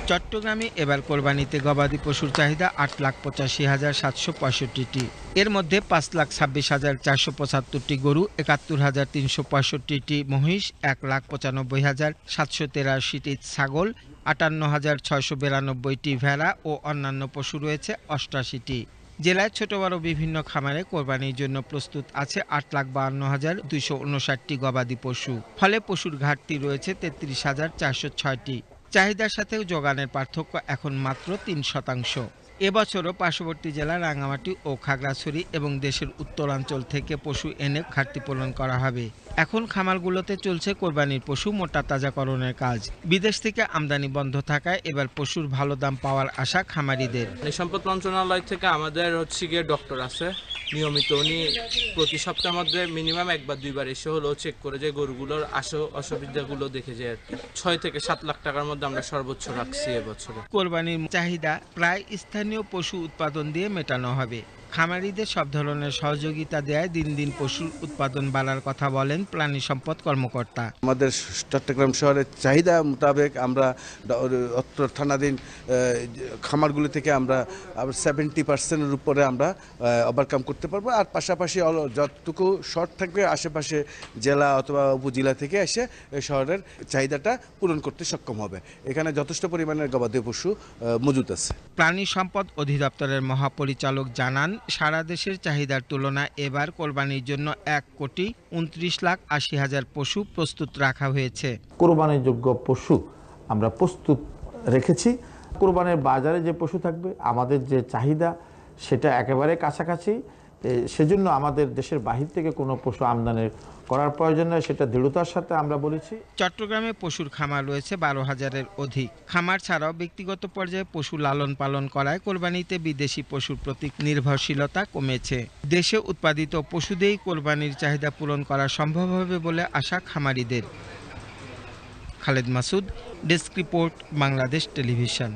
চট্টগ্রামে এবার কোরবানিতে গবাদি পশুর চাহিদা 8,85,765টি। এর মধ্যে 5,26,475টি গরু, 71,365টি মহিষ, 1,95,783টি ছাগল, 58,692টি ভেড়া ও অন্যান্য পশু রয়েছে 88টি। জেলায় ছোট বড় বিভিন্ন খামারে কোরবানির জন্য প্রস্তুত আছে 8,52,259টি গবাদি পশু। ফলে পশুর ঘাটতি রয়েছে 33,406টি। চাহিদার সাথে যোগানের পার্থক্য এখন মাত্র 3%। এবছরও পার্শ্ববর্তী জেলা রাঙ্গামাটি ও খাগড়াছড়ি এবং দেশের উত্তরাঞ্চল থেকে পশু এনে ঘাটতি পূরণ করা হবে। এখন খামারগুলোতে চলছে কোরবানির পশু মোটা তাজাকরণের কাজ। বিদেশ থেকে আমদানি বন্ধ থাকায় এবার পশুর ভালো দাম পাওয়ার আশা খামারিদের। সম্পদ মন্ত্রণালয় থেকে আমাদের গিয়ে ডক্টর আছে নিয়মিত, উনি প্রতি সপ্তাহের মধ্যে মিনিমাম একবার দুইবার এসে হলো চেক করে যে গরুগুলোর অসুবিধাগুলো দেখে যায় আর কি। 6 থেকে 7 লাখ টাকার মধ্যে আমরা সর্বোচ্চ রাখছি এবছরে। কোরবানির চাহিদা প্রায় স্থানীয় পশু উৎপাদন দিয়ে মেটানো হবে। খামারিদের সব ধরনের সহযোগিতা দেয় দিন দিন পশুর উৎপাদন বাড়ার কথা বলেন প্রাণী সম্পদ কর্মকর্তা। আমাদের চট্টগ্রাম শহরের চাহিদা মোতাবেক আমরা থানাধীন খামারগুলি থেকে আমরা 70% উপরে আমরা ওভারকাম করতে পারবো। আর পাশাপাশি যতটুকু শর্ট থাকবে আশেপাশে জেলা অথবা উপজেলা থেকে এসে শহরের চাহিদাটা পূরণ করতে সক্ষম হবে। এখানে যথেষ্ট পরিমাণের গবাদি পশু মজুদ আছে। প্রাণী সম্পদ অধিদপ্তরের মহাপরিচালক জানান, সারা দেশের চাহিদার তুলনায় এবার কোরবানির জন্য 1,29,80,000 পশু প্রস্তুত রাখা হয়েছে। কোরবানির যোগ্য পশু আমরা প্রস্তুত রেখেছি। কোরবানির বাজারে যে পশু থাকবে আমাদের যে চাহিদা সেটা একেবারে কাছাকাছি। সেজন্য আমাদের দেশের বাহির থেকে কোনো পশু আমদানি করার প্রয়োজন নয়, সেটা দৃঢ়তার সাথে আমরা বলেছি। চট্টগ্রামে পশুর খামার রয়েছে 12,000-এর অধিক। খামার ছাড়াও ব্যক্তিগত পর্যায়ে পশু লালন পালন করায় কোরবানিতে বিদেশি পশুর প্রতি নির্ভরশীলতা কমেছে। দেশে উৎপাদিত পশু দিয়েই কোরবানির চাহিদা পূরণ করা সম্ভব হবে বলে আশা খামারিদের। Khaled Masud, desk report, Bangladesh television.